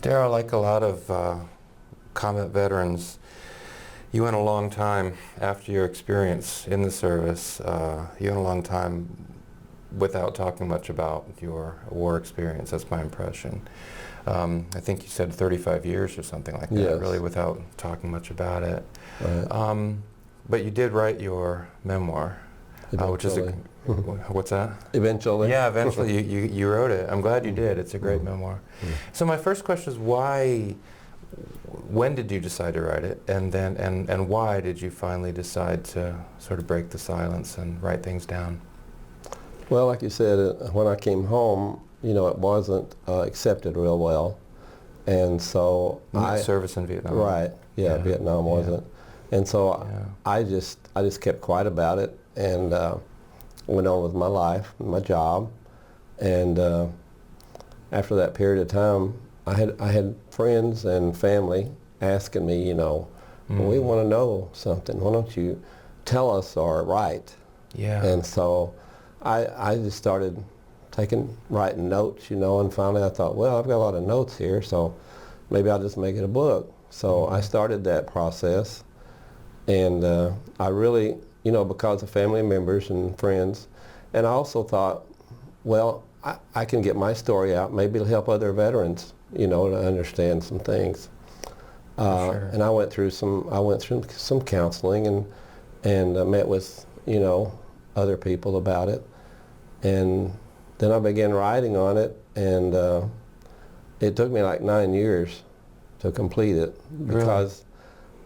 Derl, like a lot of combat veterans, you went a long time after your experience in the service. You went a long time without talking much about your war experience. That's my impression. I think you said 35 years or something like that, Yes. really, without talking much about it. Right. But you did write your memoir, which is what's that? Eventually. Yeah, eventually you wrote it. I'm glad you did. It's a great memoir. So my first question is when did you decide to write it, and why did you finally decide to sort of break the silence and write things down? Well, like you said, when I came home, it wasn't accepted real well, and so Service in Vietnam. Right. Yeah, Vietnam wasn't, and so Yeah. I just kept quiet about it and went on with my life, my job, and after that period of time, I had friends and family asking me, we want to know something. Why don't you tell us or write? Yeah. And so I just started writing notes, and finally I thought, well, I've got a lot of notes here, so maybe I'll just make it a book. So I started that process, and I really, because of family members and friends, and I also thought, well, I can get my story out. Maybe it'll help other veterans, to understand some things. Sure. And I went through some counseling and met with, other people about it. And then I began writing on it, and it took me like 9 years to complete it, because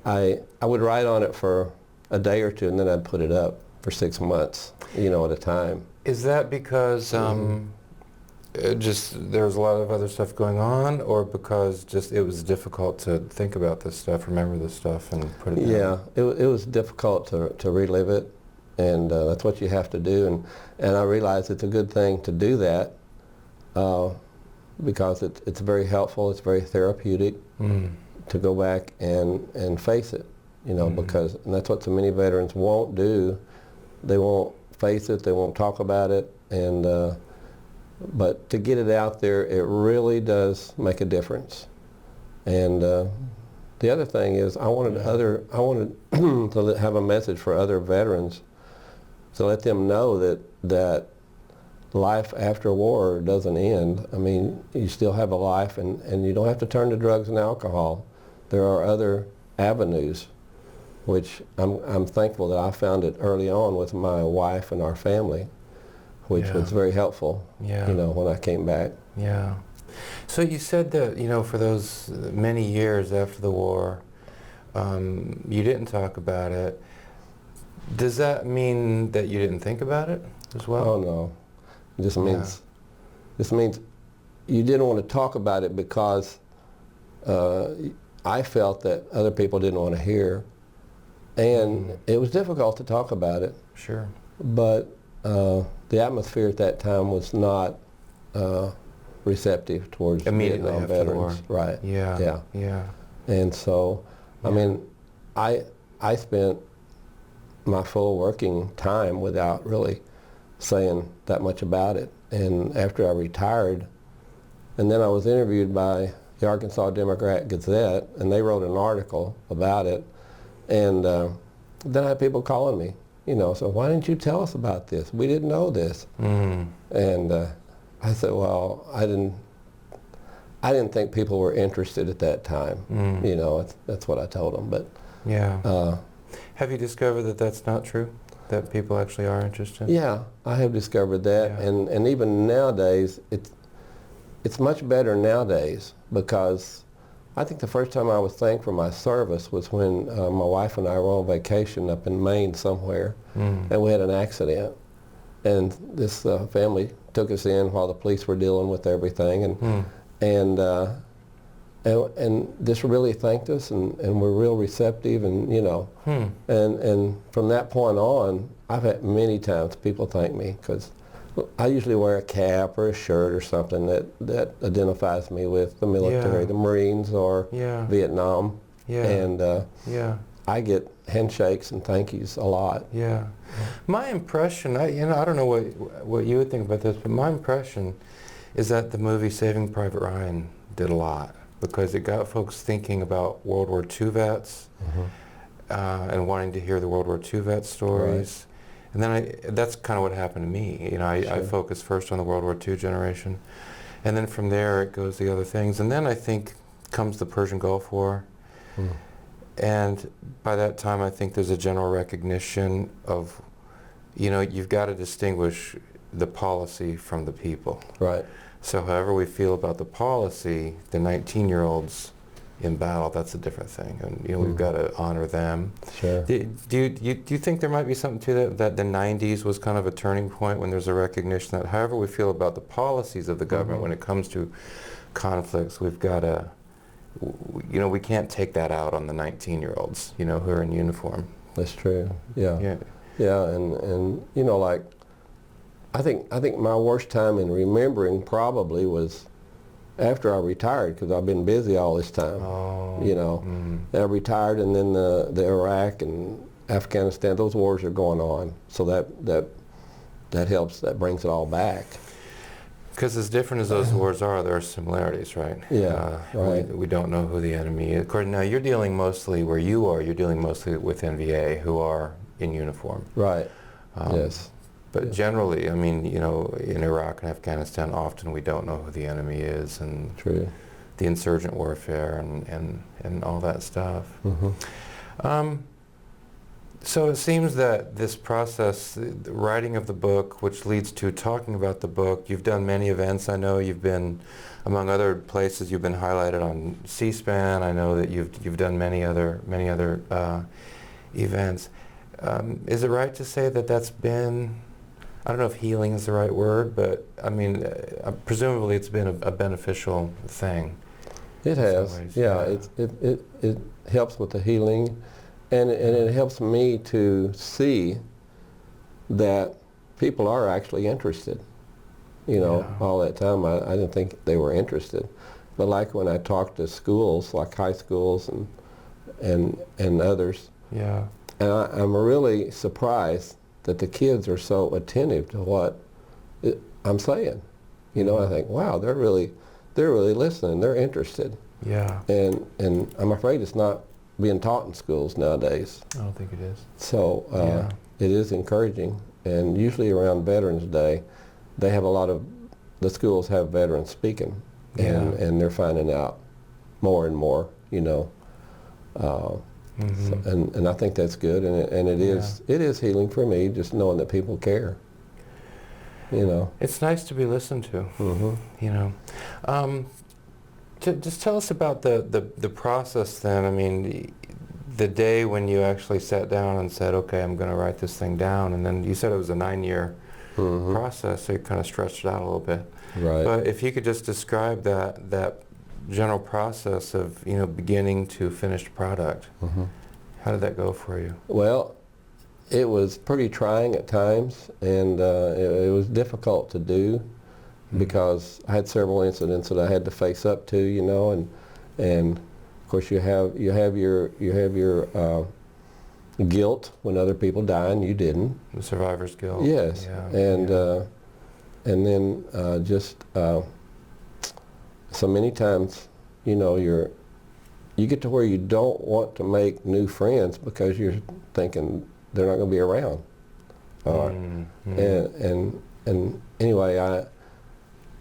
I would write on it for a day or two, and then I'd put it up for 6 months, at a time. Is that because just there's a lot of other stuff going on, or because just it was difficult to think about this stuff, remember this stuff, and put it down? Yeah, it was difficult to relive it, and that's what you have to do. And I realized it's a good thing to do that because it's very helpful, it's very therapeutic to go back and face it, because and that's what so many veterans won't do. They won't face it, they won't talk about it, and but to get it out there, it really does make a difference. And the other thing is, I wanted to have a message for other veterans to let them know that life after war doesn't end. I mean, you still have a life, and you don't have to turn to drugs and alcohol. There are other avenues, which I'm thankful that I found it early on with my wife and our family, which was very helpful, when I came back. Yeah. So you said that, for those many years after the war, you didn't talk about it. Does that mean that you didn't think about it as well? Oh, no. It just means you didn't want to talk about it because I felt that other people didn't want to hear. And it was difficult to talk about it. Sure. But the atmosphere at that time was not receptive towards Immediately Vietnam after veterans. the war. Right. Yeah. Yeah. And so, I mean, I spent my full working time without really saying that much about it. And after I retired, and then I was interviewed by the Arkansas Democrat-Gazette, and they wrote an article about it. And then I had people calling me, so why didn't you tell us about this? We didn't know this. And I said, well, I didn't think people were interested at that time. That's what I told them. But yeah. Have you discovered that that's not true? That people actually are interested? Yeah, I have discovered that. Yeah. And even nowadays, it's much better nowadays, because I think the first time I was thanked for my service was when my wife and I were on vacation up in Maine somewhere, and we had an accident. And this family took us in while the police were dealing with everything, and just really thanked us, and were real receptive, and and from that point on, I've had many times people thank me, because I usually wear a cap or a shirt or something that identifies me with the military, the Marines, or Vietnam. And I get handshakes and thank yous a lot. Yeah. My impression, I don't know what you would think about this, but my impression is that the movie Saving Private Ryan did a lot because it got folks thinking about World War II vets and wanting to hear the World War II vet stories. Right. And then that's kind of what happened to me. You know, I focused first on the World War II generation, and then from there it goes the other things. And then I think comes the Persian Gulf War. And by that time I think there's a general recognition of, you know, you've got to distinguish the policy from the people. Right. So however we feel about the policy, the 19-year-olds in battle, that's a different thing. And, you know, we've got to honor them. Sure. Do you think there might be something to that, that the 90s was kind of a turning point when there's a recognition that however we feel about the policies of the government when it comes to conflicts, we've got to, you know, we can't take that out on the 19-year-olds, you know, who are in uniform. That's true. Yeah. Yeah. Yeah, and you know, like, I think my worst time in remembering probably was after I retired, because I've been busy all this time. Oh. You know, I retired, and then the Iraq and Afghanistan, those wars are going on. So that helps. That brings it all back. Because as different as those wars are, there are similarities, right? Yeah, right. We don't know who the enemy is. Now, you're dealing mostly, where you are, you're dealing mostly with NVA, who are in uniform. Right, yes. But generally, I mean, you know, in Iraq and Afghanistan, often we don't know who the enemy is, and True. the insurgent warfare and all that stuff. So it seems that this process, the writing of the book, which leads to talking about the book, you've done many events. I know you've been, among other places, you've been highlighted on C-SPAN. I know that you've done many other events. Is it right to say that that's been, I don't know if healing is the right word, but I mean, presumably it's been a beneficial thing. It has, yeah. It helps with the healing. And it helps me to see that people are actually interested. You know, all that time I didn't think they were interested. But like when I talk to schools, like high schools and others, and I'm really surprised that the kids are so attentive to what I'm saying. You know, I think, wow, they're really listening. They're interested. Yeah. And I'm afraid it's not being taught in schools nowadays. I don't think it is. So it is encouraging, and usually around Veterans Day, they have the schools have veterans speaking, and they're finding out more and more, you know. So, and I think that's good, and it is healing for me, just knowing that people care. You know. It's nice to be listened to. You know. Just tell us about the process then. I mean, the day when you actually sat down and said, okay, I'm going to write this thing down, and then you said it was a 9-year process, so you kind of stretched it out a little bit. Right. But if you could just describe that general process of, you know, beginning to finished product, how did that go for you? Well, it was pretty trying at times, and it was difficult to do, because I had several incidents that I had to face up to, you know, and of course you have your guilt when other people die and you didn't. The survivor's guilt. Yes, and then just so many times, you know, you get to where you don't want to make new friends because you're thinking they're not going to be around. And anyway,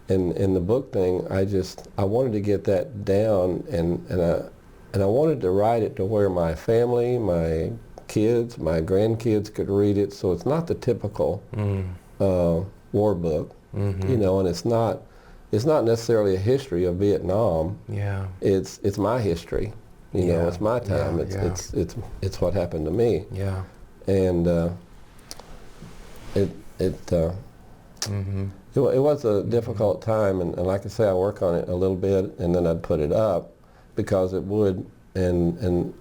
in the book thing, I wanted to get that down, and I wanted to write it to where my family, my kids, my grandkids could read it. So it's not the typical war book, you know, and it's not necessarily a history of Vietnam. Yeah. It's my history, you know. It's my time. It's what happened to me. Yeah. And it was a difficult time, and like I say, I work on it a little bit, and then I'd put it up because it would, and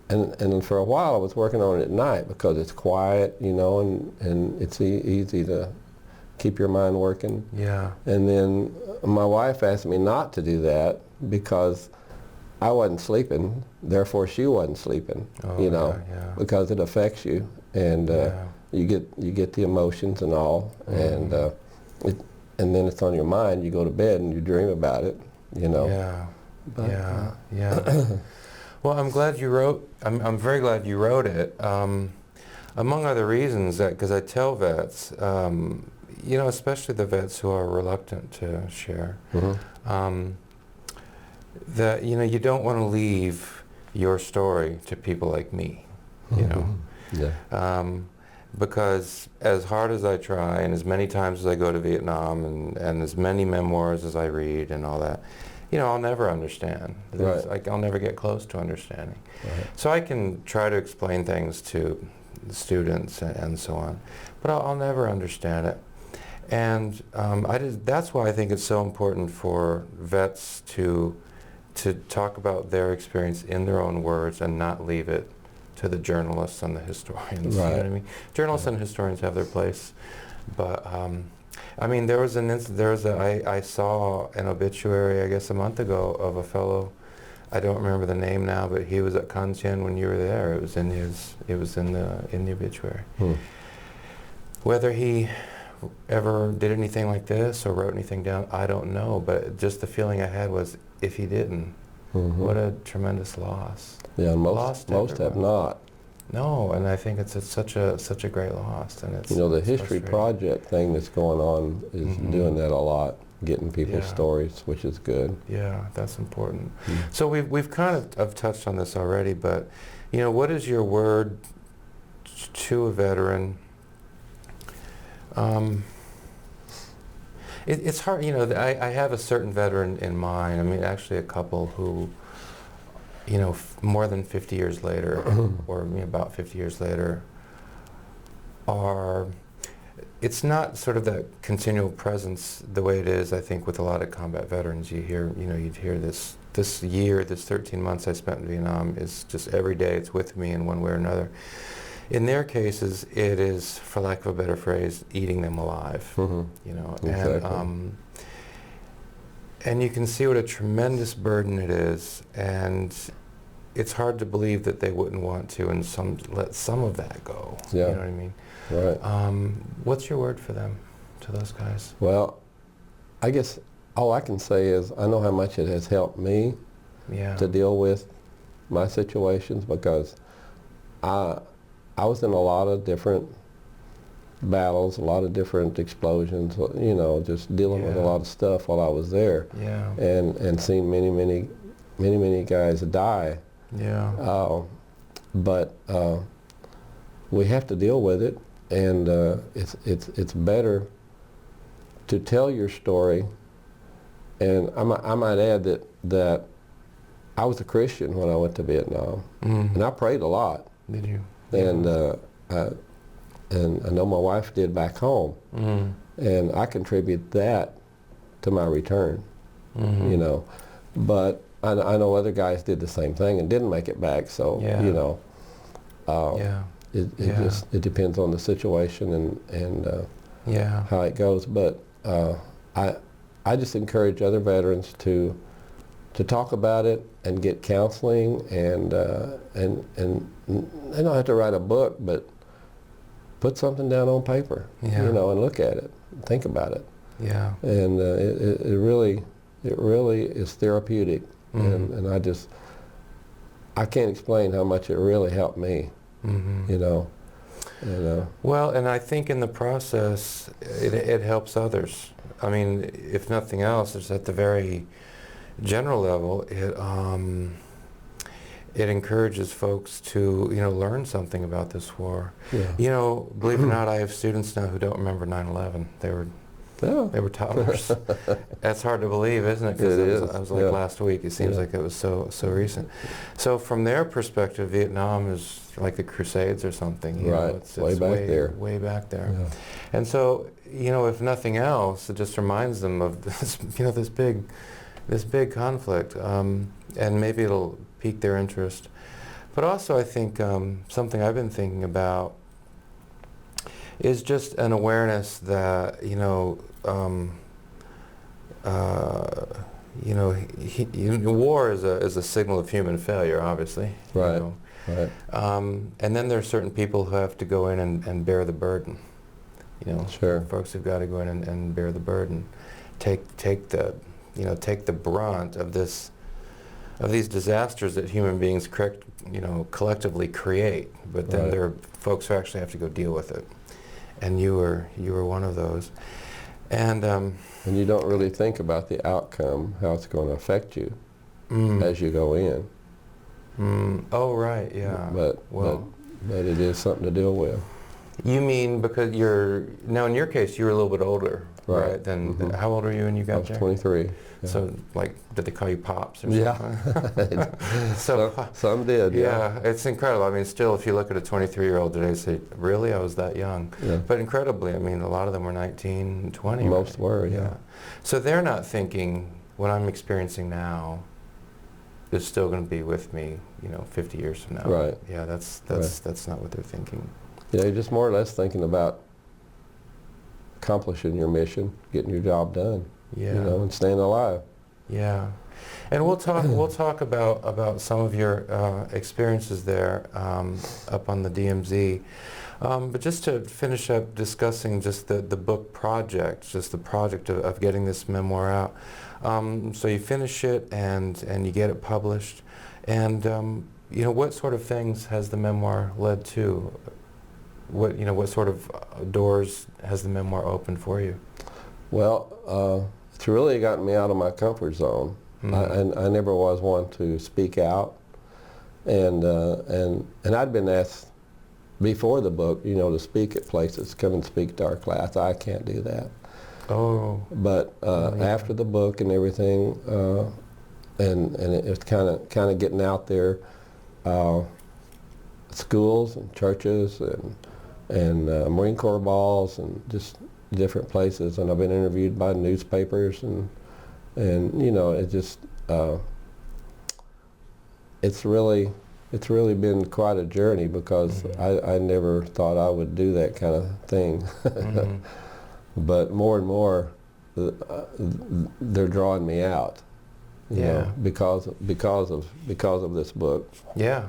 for a while I was working on it at night because it's quiet, you know, and it's easy to keep your mind working. Yeah. And then my wife asked me not to do that because I wasn't sleeping, therefore she wasn't sleeping, you know, because it affects you, and you get the emotions and all, and then it's on your mind. You go to bed and you dream about it, you know. Yeah. But, Yeah. Well, I'm glad you wrote. I'm very glad you wrote it. Among other reasons, that because I tell vets, especially the vets who are reluctant to share, that you don't want to leave your story to people like me, Yeah. because as hard as I try and as many times as I go to Vietnam and as many memoirs as I read and all that, I'll never understand. Right. I'll never get close to understanding. Right. So I can try to explain things to the students and so on, but I'll never understand it. And that's why I think it's so important for vets to talk about their experience in their own words and not leave it to the journalists and the historians. Right. You know what I mean? Journalists and historians have their place, but there was an incident. I saw an obituary, I guess, a month ago of a fellow. I don't remember the name now, but he was at Thien when you were there. It was in the obituary. Whether he ever did anything like this or wrote anything down, I don't know. But just the feeling I had was, if he didn't, what a tremendous loss. Yeah, most have not. No, and I think it's such a great loss, and it's the it's History frustrating. Project thing that's going on is doing that a lot, getting people's stories, which is good. Yeah, that's important. So we've kind of touched on this already, but what is your word to a veteran? It's hard, I have a certain veteran in mind. I mean, actually a couple who, more than 50 years later, or about 50 years later, it's not sort of that continual presence the way it is, I think, with a lot of combat veterans. You'd hear this 13 months I spent in Vietnam is just every day it's with me in one way or another. In their cases, it is, for lack of a better phrase, eating them alive. Exactly. And you can see what a tremendous burden it is, and it's hard to believe that they wouldn't want to let some of that go. Yeah. You know what I mean? Right. What's your word for them, to those guys? Well, I guess all I can say is I know how much it has helped me to deal with my situations, because I was in a lot of different battles, a lot of different explosions, just dealing with a lot of stuff while I was there. Yeah. And seeing many guys die. Yeah. But we have to deal with it, and it's better to tell your story. And I might add that I was a Christian when I went to Vietnam, and I prayed a lot. Did you? And I know my wife did back home, and I contribute that to my return. But I know other guys did the same thing and didn't make it back. So it depends on the situation and how it goes. But I just encourage other veterans to talk about it and get counseling, and they don't have to write a book, but put something down on paper, and look at it, think about it. Yeah. And it really is therapeutic, and I can't explain how much it really helped me. Well, and I think in the process, it helps others. I mean, if nothing else, it's at the very general level, it encourages folks to learn something about this war. Yeah. Believe it or not, I have students now who don't remember 9/11. They were toddlers. That's hard to believe, isn't it? Because it was like last week. It seems like it was so recent. So from their perspective, Vietnam is like the Crusades or something. Right. It's way back there. Way back there. Yeah. And so if nothing else, it just reminds them of this this big conflict, and maybe it'll pique their interest. But also, I think something I've been thinking about is just an awareness that war is a signal of human failure, obviously. Right. Right. And then there are certain people who have to go in and bear the burden. Sure. Folks who've got to go in and bear the burden, take the brunt of this these disasters that human beings collectively create, but then Right. there are folks who actually have to go deal with it. And you were one of those. And And you don't really think about the outcome, how it's going to affect you as you go in. Oh, right, yeah. But it is something to deal with. You mean because now in your case, you were a little bit older, Right. right? Then how old were you when you I got was there? 23. Yeah. So, like, did they call you Pops or Yeah. something? Some did, yeah, it's incredible. I mean, still, if you look at a 23-year-old today, say, really, I was that young? Yeah. But incredibly, I mean, a lot of them were 19, 20. Most right? were, yeah. So they're not thinking, what I'm experiencing now is still going to be with me, 50 years from now. Right. Yeah, that's not what they're thinking. Yeah, you're just more or less thinking about accomplishing your mission, getting your job done, Yeah. and staying alive. Yeah, and we'll talk about some of your experiences there up on the DMZ. But just to finish up discussing just the book project, just the project of getting this memoir out. So you finish it and you get it published, and what sort of things has the memoir led to? What sort of doors has the memoir opened for you? Well, it's really gotten me out of my comfort zone. I never was one to speak out, and I'd been asked before the book, to speak at places, come and speak to our class. I can't do that. Oh. But after the book and everything, and it was kind of getting out there, schools and churches and Marine Corps balls and just different places, and I've been interviewed by newspapers and it just it's really been quite a journey, because I never thought I would do that kind of thing. But more and more they're drawing me out, because of this book. Yeah.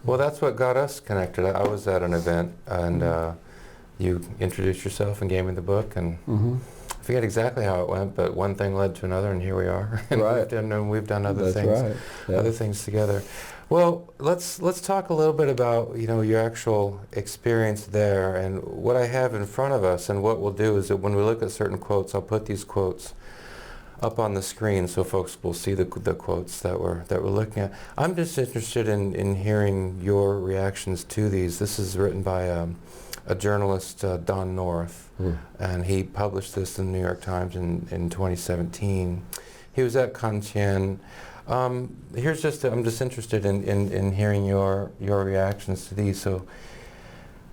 Well, that's what got us connected. I was at an event, and you introduced yourself and gave me the book, and I forget exactly how it went, but one thing led to another, and here we are. And Right. we've done other That's things, right. Yeah. other things together. Well, let's talk a little bit about your actual experience there, and what I have in front of us. And what we'll do is that when we look at certain quotes, I'll put these quotes up on the screen so folks will see the quotes that we're looking at. I'm just interested in hearing your reactions to these. This is written by a journalist, Don North, and he published this in the New York Times in 2017. He was at Thien. I'm just interested in hearing your reactions to these. So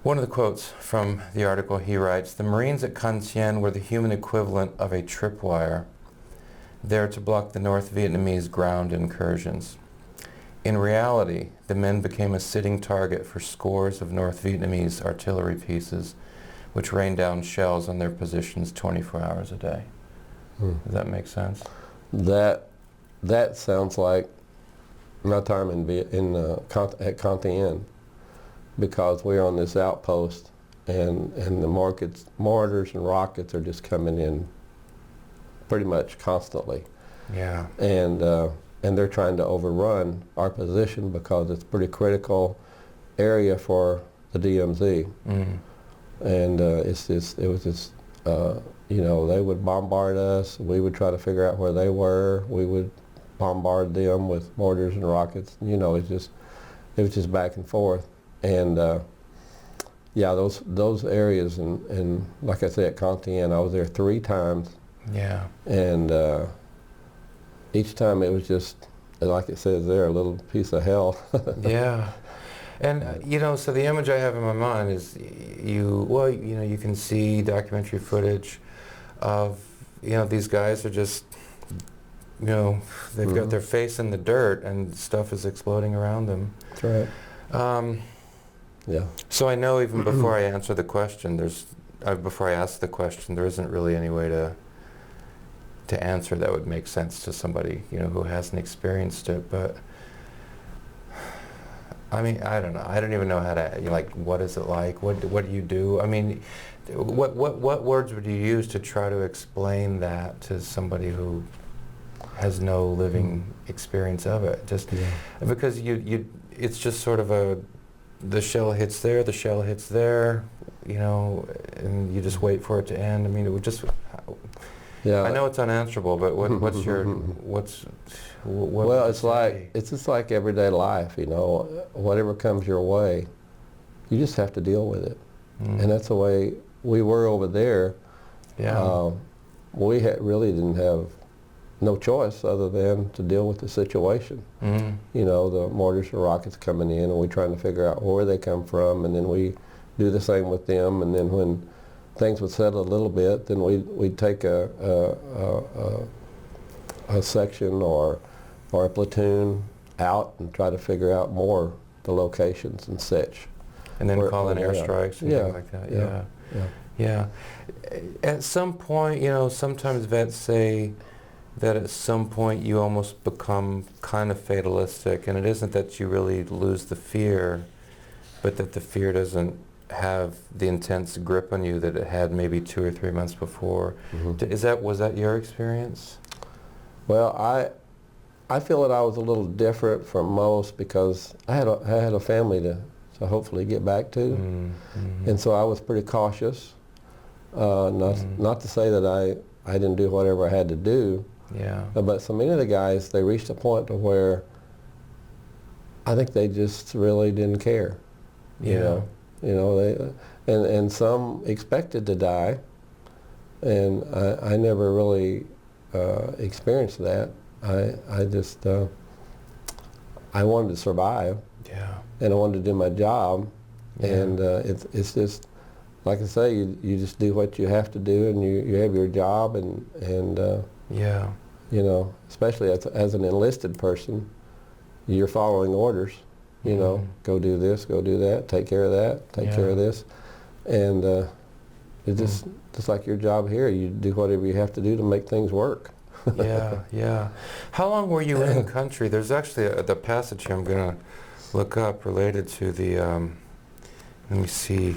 one of the quotes from the article, he writes, "The Marines at Thien were the human equivalent of a tripwire, there to block the North Vietnamese ground incursions. In reality, the men became a sitting target for scores of North Vietnamese artillery pieces, which rained down shells on their positions 24 hours a day." Does that make sense? That sounds like my time at Thien, because we're on this outpost, and the mortars and rockets are just coming in pretty much constantly. Yeah. And they're trying to overrun our position, because it's a pretty critical area for the DMZ. And they would bombard us. We would try to figure out where they were. We would bombard them with mortars and rockets. It was just back and forth. And those areas, and like I said, at Thien, I was there 3 times. Yeah. And each time it was just, like it says there, a little piece of hell. Yeah. And so the image I have in my mind is you can see documentary footage of these guys are just they've got their face in the dirt and stuff is exploding around them. That's right. Yeah. So I know even before I answer the question, before I ask the question, there isn't really any way to answer that would make sense to somebody who hasn't experienced it. But I mean, I don't know. I don't even know how to what is it like? What do you do? I mean, what words would you use to try to explain that to somebody who has no living experience of it. Just because it's just sort of the shell hits there, the shell hits there, and you just wait for it to end. I mean, it would just. Yeah. I know it's unanswerable, but what's your what? Well, it's just like everyday life, Whatever comes your way, you just have to deal with it, and that's the way we were over there. Yeah. We really didn't have no choice other than to deal with the situation. The mortars and rockets coming in, and we're trying to figure out where they come from, and then we do the same with them, and then when things would settle a little bit, then we'd take a section or a platoon out and try to figure out more the locations and such. And then call in airstrikes and things like that. Yeah. At some point, sometimes vets say that at some point you almost become kind of fatalistic, and it isn't that you really lose the fear, but that the fear doesn't have the intense grip on you that it had maybe 2 or 3 months before. Was that your experience? Well, I feel that I was a little different from most because I had a family to hopefully get back to, and so I was pretty cautious. Not to say that I didn't do whatever I had to do. Yeah. But so many of the guys, they reached a point to where I think they just really didn't care. And some expected to die, and I never really experienced that. I just I wanted to survive. Yeah. And I wanted to do my job, and it's just like I say, you just do what you have to do, and you have your job, and especially as an enlisted person, you're following orders. Go do this, go do that, take care of that, take care of this. And it's just like your job here. You do whatever you have to do to make things work. Yeah. How long were you in country? There's actually the passage here I'm going to look up related to the, let me see,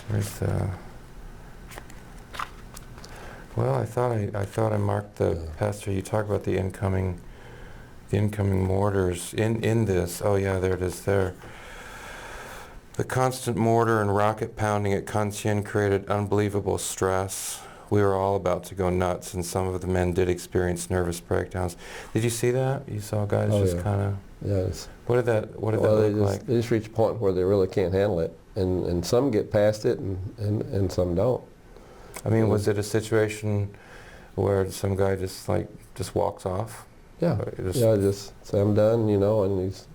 where's the, well, I thought I marked the passage. You talk about the incoming mortars in this. Oh yeah, there it is there. The constant mortar and rocket pounding at Thien created unbelievable stress. We were all about to go nuts, and some of the men did experience nervous breakdowns. Did you see that? You saw guys kind of. Yes. What did that look like? They just reach a point where they really can't handle it, and some get past it, and some don't. I mean, was it a situation where some guy just walks off? Yeah. Just say I'm done, and he's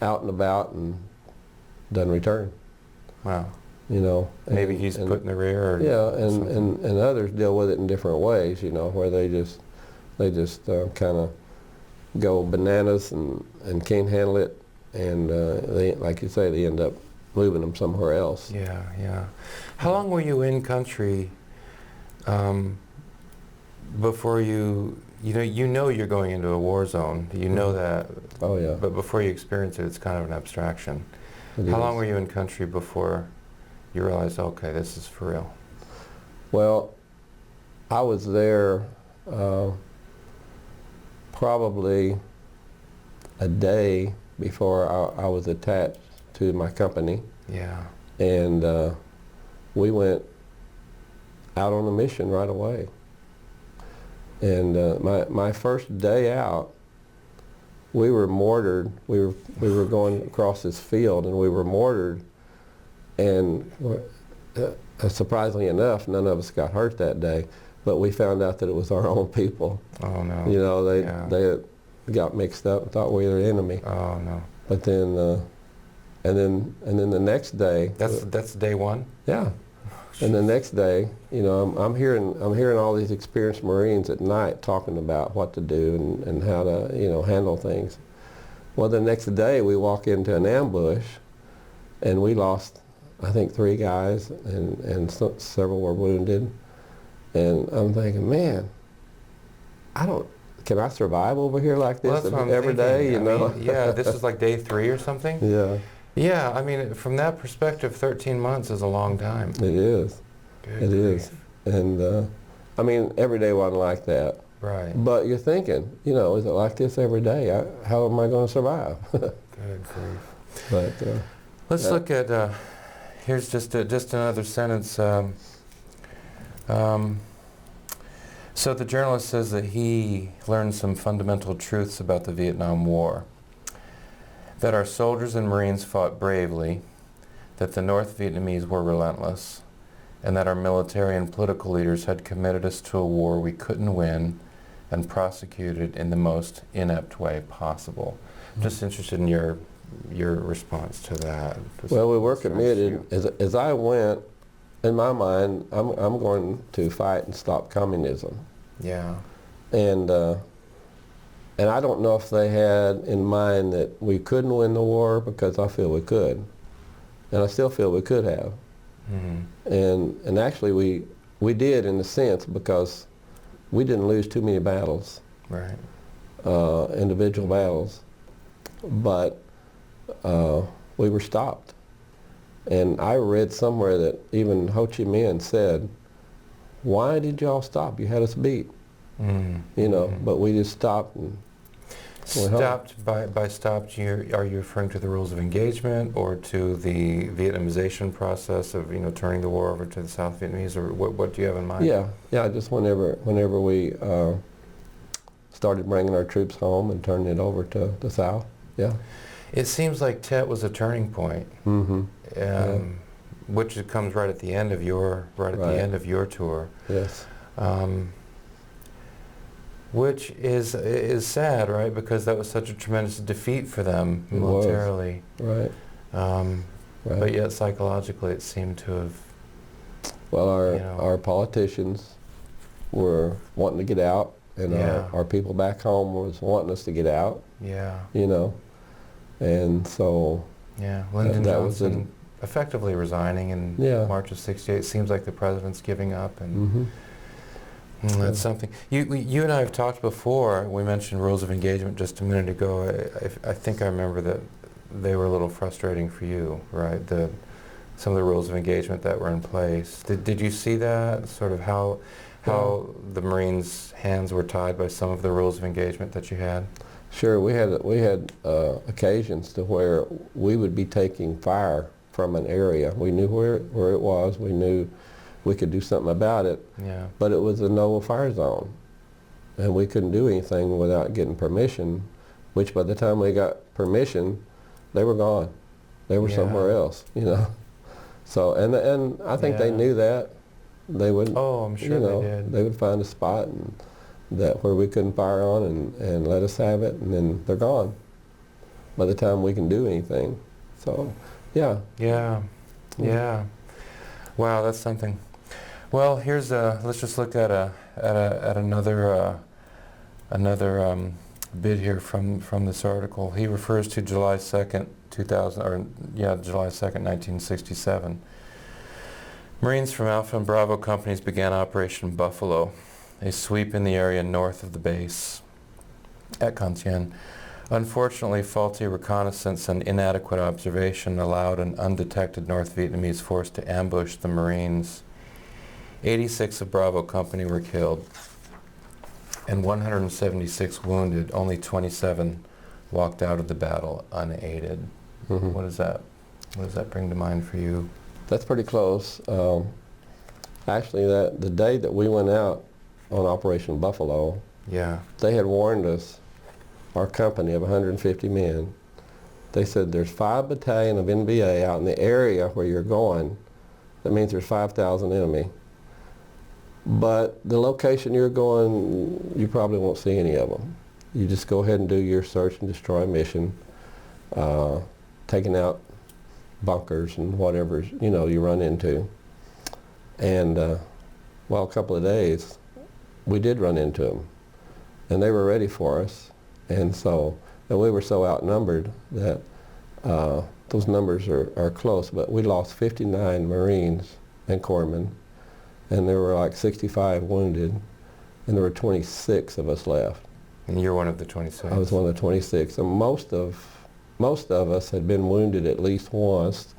out and about and doesn't return. Wow. Maybe he's put in the rear. And others deal with it in different ways, where they just kind of go bananas and can't handle it, and they, like you say, they end up moving them somewhere else. Yeah. How long were you in country before you you're going into a war zone? You know that. Oh yeah. But before you experience it, it's kind of an abstraction. How long were you in country before you realized, okay, this is for real? Well, I was there probably a day before I was attached to my company. Yeah. And we went out on a mission right away. And my first day out, we were mortared. We were going across this field, and we were mortared. And surprisingly enough, none of us got hurt that day. But we found out that it was our own people. Oh no! They got mixed up and thought we were the enemy. Oh no! But then, and then the next day. That's day one. Yeah. And the next day, I'm hearing all these experienced Marines at night talking about what to do and how to, handle things. Well, the next day we walk into an ambush, and we lost, I think, 3 guys, and several were wounded. And I'm thinking, man, can I survive over here like this every day? This is like day 3 or something. Yeah. Yeah, I mean, from that perspective, 13 months is a long time. It is. Good it grief. is. And, every day wasn't like that. Right. But you're thinking, is it like this every day? How am I going to survive? Good grief. But Let's look at, here's just another sentence. So the journalist says that he learned some fundamental truths about the Vietnam War. That our soldiers and Marines fought bravely, that the North Vietnamese were relentless, and that our military and political leaders had committed us to a war we couldn't win and prosecuted in the most inept way possible. I'm just interested in your response to that. Well, we were committed. As I went, in my mind, I'm going to fight and stop communism. Yeah. And I don't know if they had in mind that we couldn't win the war, because I feel we could. And I still feel we could have. Mm-hmm. And actually we did, in a sense, because we didn't lose too many battles. Right. Individual battles. But we were stopped. And I read somewhere that even Ho Chi Minh said, "Why did y'all stop? You had us beat." Mm-hmm. But we just stopped and stopped. By stopped, are you referring to the rules of engagement or to the Vietnamization process of turning the war over to the South Vietnamese, or what do you have in mind? Yeah. Just whenever we started bringing our troops home and turning it over to the South. Yeah. It seems like Tet was a turning point, which comes right at the end of your the end of your tour. Yes. Which is sad, right? Because that was such a tremendous defeat for them militarily. Right. But yet psychologically, it seemed to have. Well, our politicians were wanting to get out, and our people back home was wanting us to get out. Yeah. And so. Yeah, Lyndon Johnson effectively resigning in March of '68. Seems like the president's giving up, and that's something. You and I have talked before. We mentioned rules of engagement just a minute ago. I think I remember that they were a little frustrating for you, right? Some of the rules of engagement that were in place. Did you see that, sort of how the Marines' hands were tied by some of the rules of engagement that you had? Sure, we had occasions to where we would be taking fire from an area. We knew where it was. We knew we could do something about it. Yeah. But it was a no fire zone, and we couldn't do anything without getting permission. Which by the time we got permission, they were gone. They were somewhere else. So and I think they knew that. They would. Oh, I'm sure they did. They would find a spot where we couldn't fire on and let us have it, and then they're gone by the time we can do anything. So, yeah. Yeah. Wow, that's something. Well, here's let's just look at another bit here from this article. He refers to July 2nd, 1967. Marines from Alpha and Bravo companies began Operation Buffalo, a sweep in the area north of the base at Thien. Unfortunately, faulty reconnaissance and inadequate observation allowed an undetected North Vietnamese force to ambush the Marines. 86 of Bravo Company were killed and 176 wounded. Only 27 walked out of the battle unaided. Mm-hmm. What does that bring to mind for you? That's pretty close. Actually, the day that we went out on Operation Buffalo, they had warned us, our company of 150 men. They said there's 5 battalion of NBA out in the area where you're going. That means there's 5,000 enemy. But the location you're going, you probably won't see any of them. You just go ahead and do your search and destroy mission, taking out bunkers and whatever you run into. And a couple of days, we did run into them, and they were ready for us. And we were so outnumbered that those numbers are close, but we lost 59 Marines and corpsmen, and there were like 65 wounded, and there were 26 of us left. And you're one of the 26? I was one of the 26. And most of us had been wounded at least once.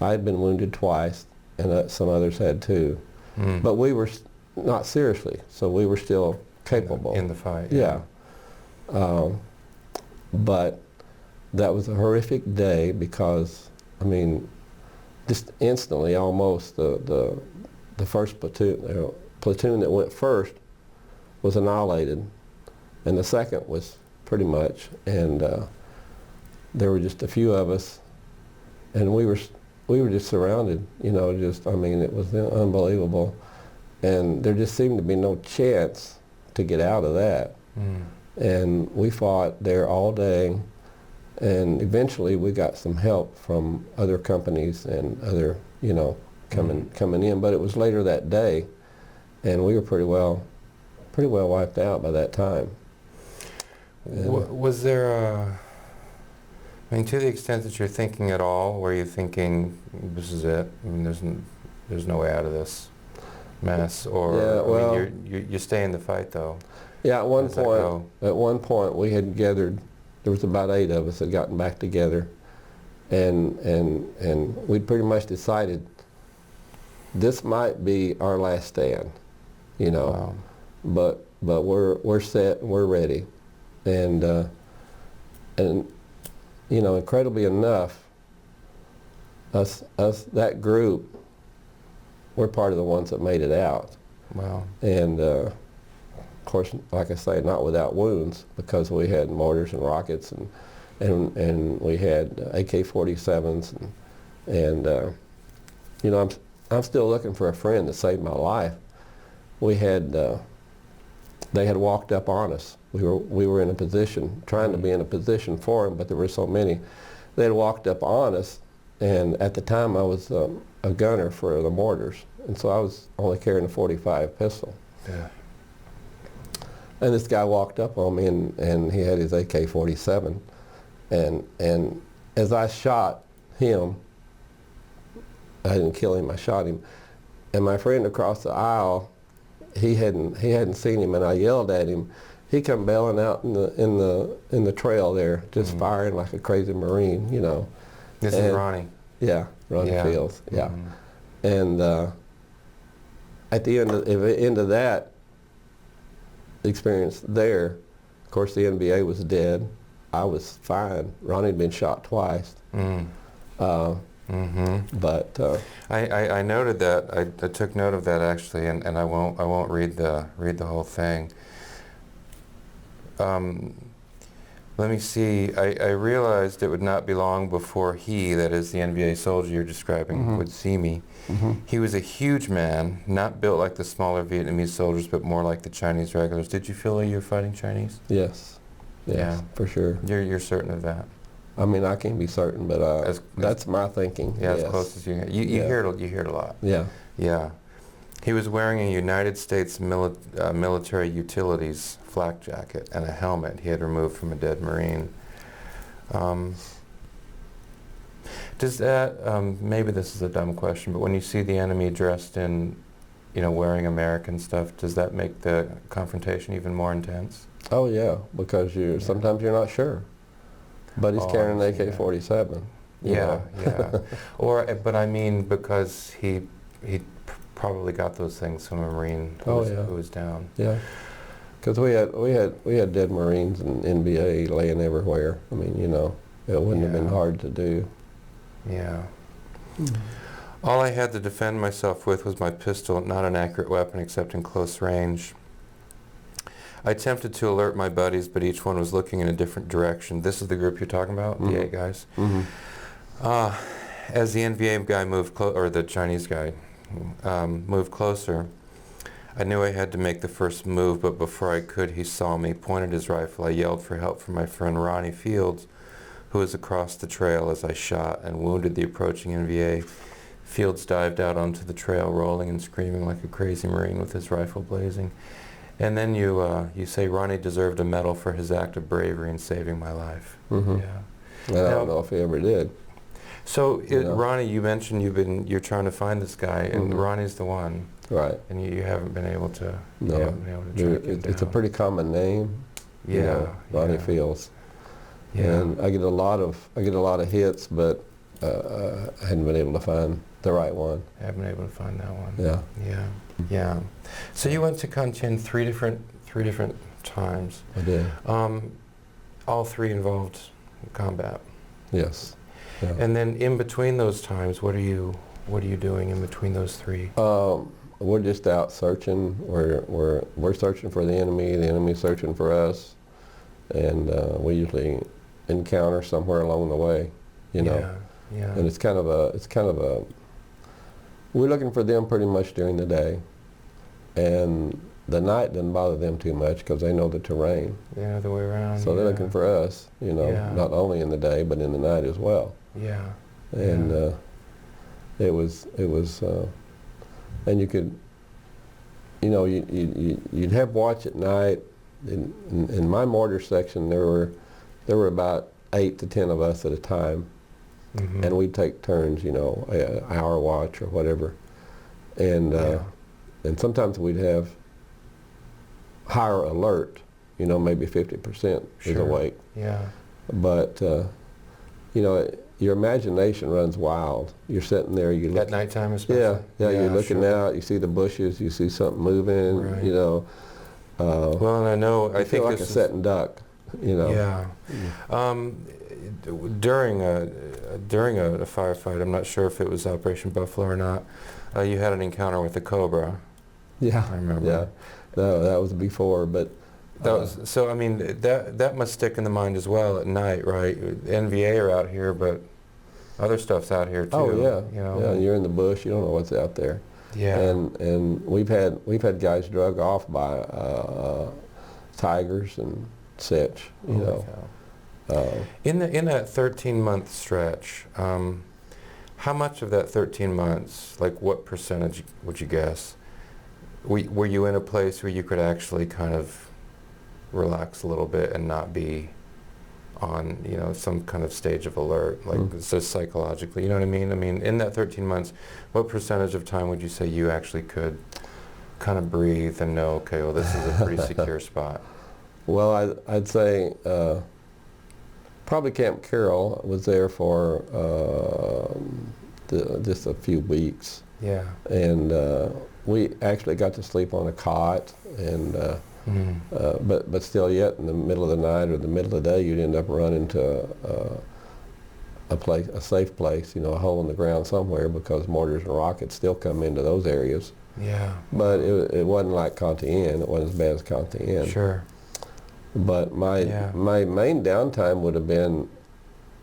I had been wounded twice, and some others had too. But we were not seriously, so we were still capable. In the fight. Yeah. But that was a horrific day because, I mean, just instantly, almost the first platoon that went first was annihilated, and the second was pretty much, and there were just a few of us, and we were just surrounded. You know, I mean, it was unbelievable, and there just seemed to be no chance to get out of that. And we fought there all day, and eventually we got some help from other companies and other, you know, coming in. But it was later that day, and we were pretty well wiped out by that time. Was there I mean, to the extent that you're thinking at all, were you thinking, this is it? I mean, there's no way out of this mess, or yeah, well, I mean, you stay in the fight though. Yeah, at one point we had gathered. There was about 8 of us that gotten back together, and we'd pretty much decided this might be our last stand, you know. Wow. But we're set and we're ready, and you know, incredibly enough, us that group, we're part of the ones that made it out. Wow. And of course, like I say, not without wounds, because we had mortars and rockets, and we had AK-47s, and you know, I'm still looking for a friend that saved my life. We had they had walked up on us. We were in a position, trying to be in a position for them, but there were so many. They had walked up on us, and at the time I was a gunner for the mortars, and so I was only carrying a .45 pistol. Yeah. And this guy walked up on me, and he had his AK-47, and as I shot him, I didn't kill him, I shot him, and my friend across the aisle, he hadn't seen him, and I yelled at him. He come bailing out in the trail there, just firing like a crazy Marine, you know. This is Ronnie. Yeah, Ronnie Fields. Yeah, and at the end of that experience there, of course, the NBA was dead. I was fine. Ronnie had been shot twice. But I noted that. I took note of that actually, and I won't read the whole thing. Let me see. I realized it would not be long before he, that is the NBA soldier you're describing, would see me. He was a huge man, not built like the smaller Vietnamese soldiers, but more like the Chinese regulars. Did you feel like you were fighting Chinese? Yes. Yes, yeah, for sure. You're certain of that? I mean, I can't be certain, but that's my thinking. Yeah, yes. As close as you hear it a lot. Yeah. Yeah. He was wearing a United States military utilities flak jacket and a helmet he had removed from a dead Marine. Does that, maybe this is a dumb question, but when you see the enemy dressed in, you know, wearing American stuff, does that make the confrontation even more intense? Oh yeah, because sometimes you're not sure. But he's carrying an AK-47. Yeah, yeah. But I mean, because he probably got those things from a Marine who was down. Yeah, because we had dead Marines and NBA laying everywhere. I mean, you know, it wouldn't have been hard to do. Yeah. All I had to defend myself with was my pistol, not an accurate weapon except in close range. I attempted to alert my buddies, but each one was looking in a different direction. This is the group you're talking about, the 8 guys. As the NBA guy moved or the Chinese guy moved closer, I knew I had to make the first move, but before I could, he saw me, pointed his rifle. I yelled for help from my friend Ronnie Fields, who was across the trail as I shot and wounded the approaching NBA. Fields dived out onto the trail, rolling and screaming like a crazy Marine with his rifle blazing. And then you say Ronnie deserved a medal for his act of bravery in saving my life. Yeah. I don't know if he ever did. So Ronnie, you mentioned you're trying to find this guy, and Ronnie's the one. Right. And you haven't been able to. No. It's a pretty common name. Yeah. You know, Ronnie Fields. Yeah. And I get a lot of hits, but I hadn't been able to find the right one. I haven't been able to find that one. Yeah. Yeah. Yeah. So you went to Thien three 3 different times. I did. All 3 involved combat. Yes. Yeah. And then in between those times, what are you doing in between those 3? We're just out searching. We're searching for the enemy's searching for us, and we usually encounter somewhere along the way, you know. Yeah. And it's kind of a we're looking for them pretty much during the day, and the night doesn't bother them too much because they know the terrain. Yeah, the way around. So they're looking for us, you know, not only in the day but in the night as well. Yeah. And it was, and you could, you know, you'd have watch at night. In my mortar section, there were about 8 to 10 of us at a time, and we'd take turns, you know, an hour watch or whatever, and sometimes we'd have higher alert, you know, maybe 50% is awake. Yeah. But you know, your imagination runs wild. You're sitting there, you look at nighttime especially. Yeah, you're looking out, you see the bushes, you see something moving, Right. you know. Well, and I know I you think feel like a sitting duck, you know. Yeah. During a firefight, I'm not sure if it was Operation Buffalo or not. You had an encounter with a cobra. Yeah, I remember. Yeah, no, that was before, but that was so. I mean, that must stick in the mind as well at night, right? NVA are out here, but other stuff's out here too. oh yeah, you know? yeah. You're in the bush, you don't know what's out there. Yeah. And we've had guys drug off by tigers and such, you know. In that 13-month stretch, how much of that 13 months, like what percentage would you guess, were you in a place where you could actually kind of relax a little bit and not be on, you know, some kind of stage of alert, like just psychologically, you know what I mean? I mean, in that 13 months, what percentage of time would you say you actually could kind of breathe and know, okay, well, this is a pretty secure spot? Well, I'd say probably Camp Carroll was there for just a few weeks. Yeah. And we actually got to sleep on a cot, and but still, yet in the middle of the night or the middle of the day, you'd end up running to a safe place, you know, a hole in the ground somewhere, because mortars and rockets still come into those areas. Yeah. But it wasn't like Thien. It wasn't as bad as Thien. Sure. But my main downtime would have been,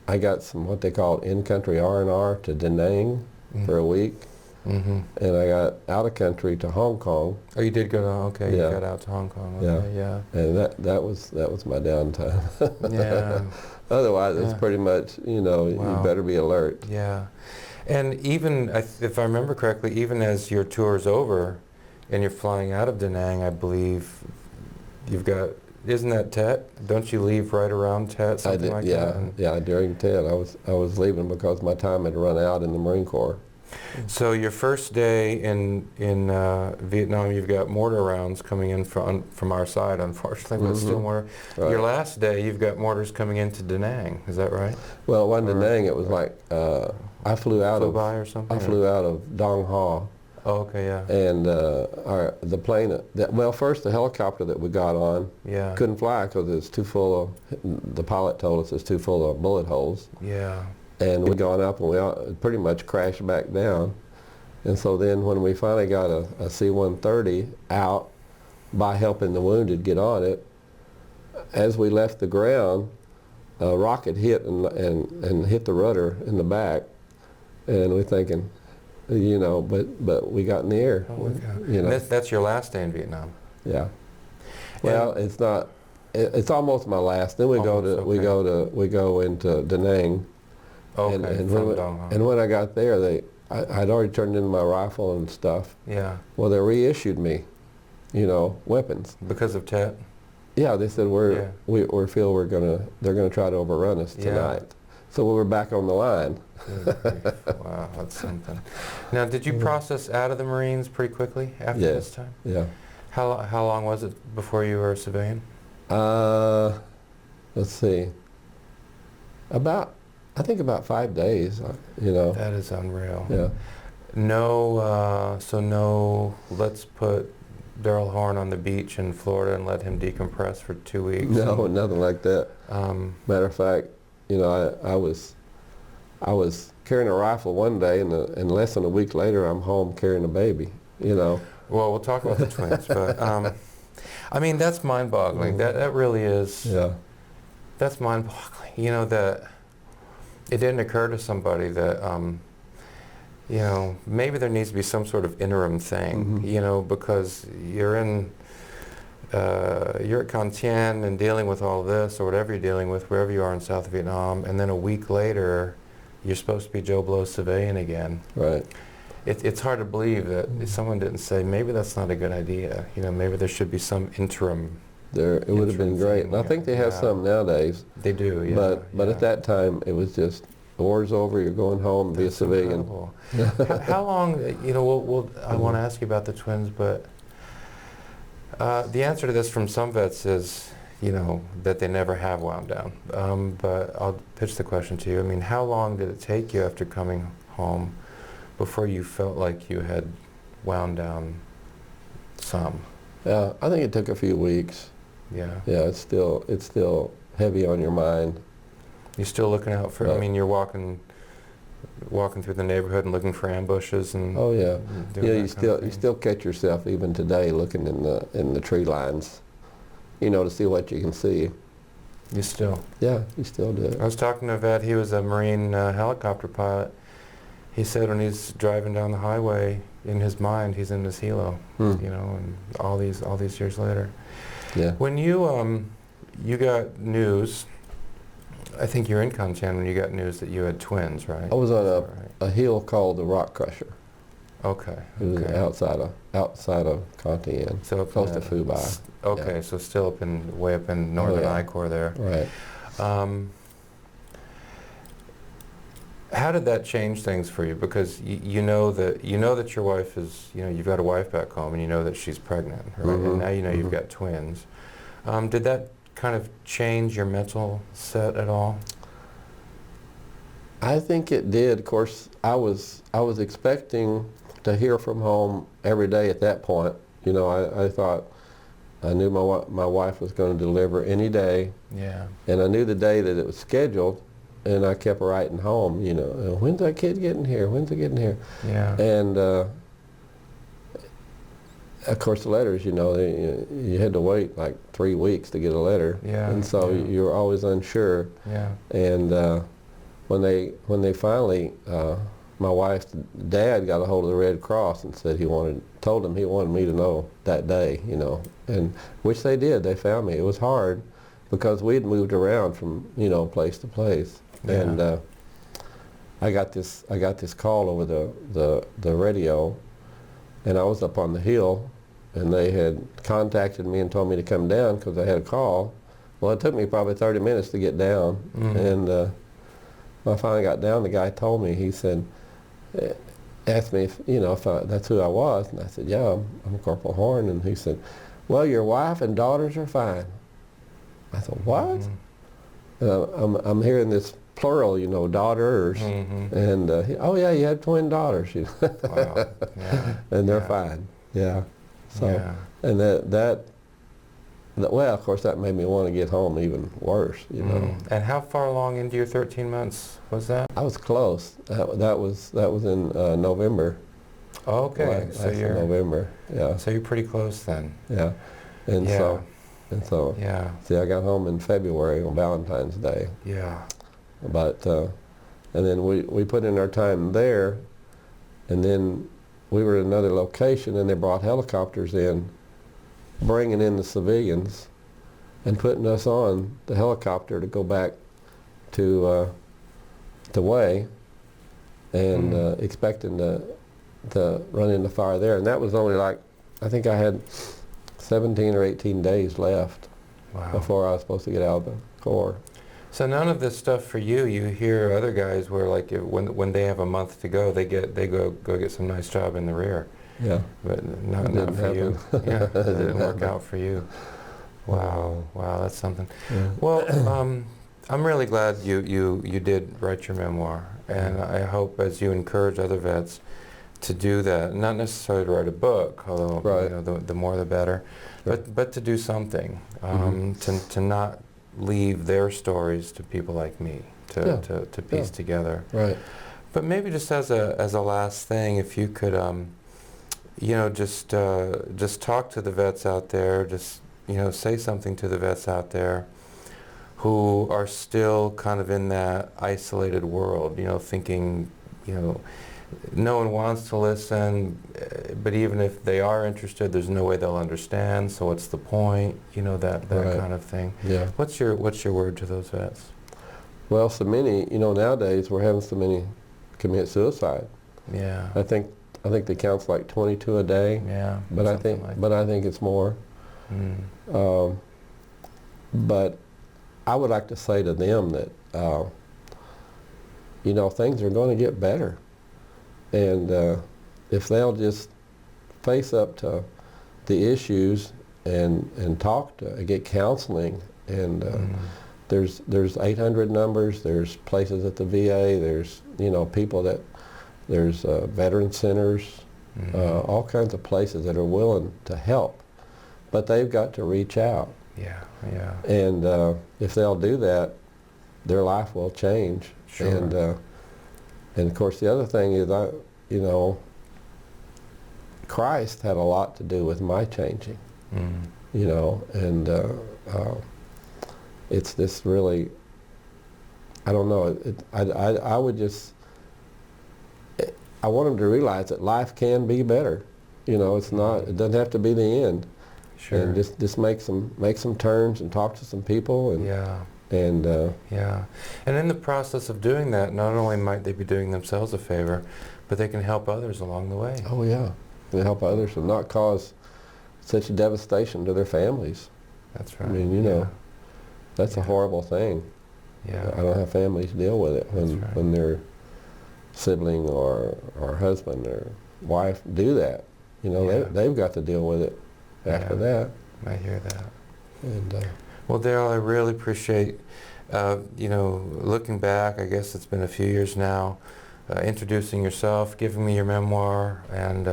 I got some what they call in-country R&R to Da Nang for a week, and I got out of country to Hong Kong. Oh, you did go to, okay, Yeah. you got out to Hong Kong. Okay, yeah. And that was my downtime. Yeah. Otherwise, it's pretty much, you know, you better be alert. Yeah. And even, if I remember correctly, even as your tour's over and you're flying out of Da Nang, I believe you've got, isn't that Tet? Don't you leave right around Tet, something like that? Yeah, during Tet. I was leaving because my time had run out in the Marine Corps. So your first day in Vietnam, you've got mortar rounds coming in from our side, unfortunately, but still mortar. Right. Your last day, you've got mortars coming into Da Nang. Is that right? Well, it wasn't Da Nang. It was like I flew out of Dong Ha. Oh, okay, yeah. And the plane, well, first the helicopter that we got on couldn't fly because it's too full of, the pilot told us it's too full of bullet holes. Yeah. And we'd gone up and we pretty much crashed back down. And so then when we finally got a C-130 out by helping the wounded get on it, as we left the ground, a rocket hit and hit the rudder in the back. And we're thinking, you know, but we got in the air. Oh, you know. That's your last day in Vietnam. Yeah. Well, it's not. It's almost my last. Then we go into Da Nang. Okay. And when I got there, I'd already turned in my rifle and stuff. Yeah. Well, they reissued me, you know, weapons. Because of Tet? Yeah, they said we feel they're gonna try to overrun us tonight. So we were back on the line. Wow, that's something. Now, did you process out of the Marines pretty quickly after this time? Yeah. How long was it before you were a civilian? Let's see. I think about 5 days. You know. That is unreal. Yeah. No. So no. Let's put Derl Horn on the beach in Florida and let him decompress for 2 weeks? No, nothing like that. Matter of fact, you know, I was carrying a rifle one day, and less than a week later, I'm home carrying a baby. You know. Well, we'll talk about the twins, but I mean, that's mind-boggling. That really is. Yeah. That's mind-boggling. You know, that it didn't occur to somebody that, you know, maybe there needs to be some sort of interim thing, you know, because you're at Thien and dealing with all this, or whatever you're dealing with, wherever you are in South Vietnam, and then a week later, you're supposed to be Joe Blow civilian again. Right. It's hard to believe that someone didn't say, maybe that's not a good idea. You know, maybe there should be some interim. It would have been great. And I think they have some nowadays. They do, yeah. But at that time, it was just, the war's over, you're going home and be a civilian. How long, you know, I want to ask you about the twins, but the answer to this from some vets is, you know, that they never have wound down. But I'll pitch the question to you. I mean, how long did it take you after coming home before you felt like you had wound down some? Yeah, I think it took a few weeks. Yeah. Yeah, it's still heavy on your mind. You're still looking out for, Right. I mean, you're walking through the neighborhood and looking for ambushes and Oh yeah. doing Yeah, that you still catch yourself even today looking in the tree lines, you know, to see what you can see. You still? Yeah, you still do. I was talking to a vet, he was a Marine helicopter pilot. He said when he's driving down the highway, in his mind, he's in this helo, you know, and all these years later. Yeah. When you got news, I think you're in Thien when you got news that you had twins, right? I was on a hill called the Rock Crusher. Okay. It was Okay. outside of Thien, So close to Phu Bai. Okay, Yeah. so still way up in northern yeah. I-Corps there. Right. How did that change things for you? Because you know that your wife is, you know, you've got a wife back home, and you know that she's pregnant, right? And now you know you've got twins. Did that kind of change your mental set at all? I think it did. Of course, I was expecting to hear from home every day at that point. You know, I thought, I knew my wife was going to deliver any day. Yeah. And I knew the day that it was scheduled, and I kept writing home, you know, when's that kid getting here? When's it getting here? Yeah. And of course, the letters, you know, you had to wait like 3 weeks to get a letter. Yeah. And so you were always unsure. Yeah. And when they finally, my wife's dad got a hold of the Red Cross and said told him he wanted me to know that day, you know, and which they did. They found me. It was hard because we'd moved around from, you know, place to place. Yeah. And I got this call over the radio, and I was up on the hill, and they had contacted me and told me to come down because I had a call. Well, it took me probably 30 minutes to get down, and when I finally got down, the guy told me, he said, asked me if, you know, if that's who I was, and I said, yeah, I'm Corporal Horn, and he said, well, your wife and daughters are fine. I thought, what? I'm hearing this plural, you know, daughters, and oh yeah, you had twin daughters, you know. Wow. Yeah. And they're fine. Yeah. So, and that, well, of course, that made me want to get home even worse, you know. And how far along into your 13 months was that? I was close. That was in November. Okay, so Last you're November. Yeah. So you're pretty close then. Yeah. And Yeah. so. Yeah. See, I got home in February on Valentine's Day. Yeah. But and then we put in our time there, and then we were at another location, and they brought helicopters in, bringing in the civilians, and putting us on the helicopter to go back to Way, and expecting to run into fire there. And that was only like, I think I had 17 or 18 days left before I was supposed to get out of the Corps. So none of this stuff for you. You hear other guys where, like, when they have a month to go, they go get some nice job in the rear. Yeah. But not for you. Yeah, it didn't work out for you. Wow, that's something. Yeah. Well, I'm really glad you did write your memoir, and I hope as you encourage other vets to do that. Not necessarily to write a book, although Right. the more the better, Sure. but to do something, to not leave their stories to people like me to piece together. Right. But maybe just as a last thing, if you could, just talk to the vets out there, just say something to the vets out there who are still kind of in that isolated world, thinking, no one wants to listen, but even if they are interested, there's no way they'll understand, so what's the point, that Right. kind of thing. Yeah. What's your word to those vets? Well, so many, nowadays we're having so many commit suicide. Yeah. I think the count's like 22 a day. Yeah. But I something think, like but I think it's more. Mm. But I would like to say to them that, things are going to get better. And if they'll just face up to the issues and talk to, get counseling, and there's 800 numbers, there's places at the VA, there's, people that, there's veteran centers, all kinds of places that are willing to help. But they've got to reach out. Yeah, yeah. And if they'll do that, their life will change. Sure. And of course the other thing is, Christ had a lot to do with my changing. And it's this really, I don't know, I would just, I want them to realize that life can be better. It's not, it doesn't have to be the end. Sure. And just make some turns and talk to some people. And, yeah. And yeah. And in the process of doing that, not only might they be doing themselves a favor, but they can help others along the way. oh yeah, and help others and not cause such devastation to their families. That's right. I mean, that's a Yeah. horrible thing. Yeah. I don't have families deal with it when That's right. when their sibling or husband or wife do that. Yeah. They've got to deal with it after Yeah. that. I hear that. And Well, Derl, I really appreciate, looking back, I guess it's been a few years now, introducing yourself, giving me your memoir, and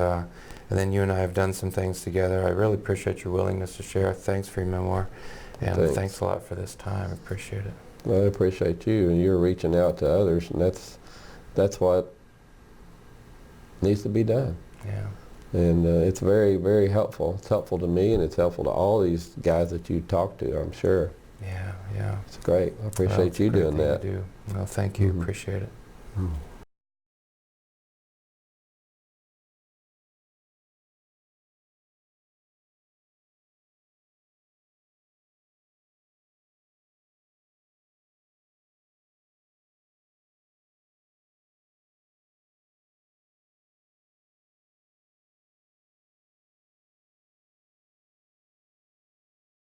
then you and I have done some things together. I really appreciate your willingness to share. Thanks for your memoir, and thanks a lot for this time. I appreciate it. I appreciate you, and you're reaching out to others, and that's what needs to be done. Yeah. And it's very, very helpful. It's helpful to me, and it's helpful to all these guys that you talk to, I'm sure. Yeah, yeah. It's great. I Well, appreciate it's a you great doing thing that. to do. Well, thank you. Mhm. Appreciate it. Mm.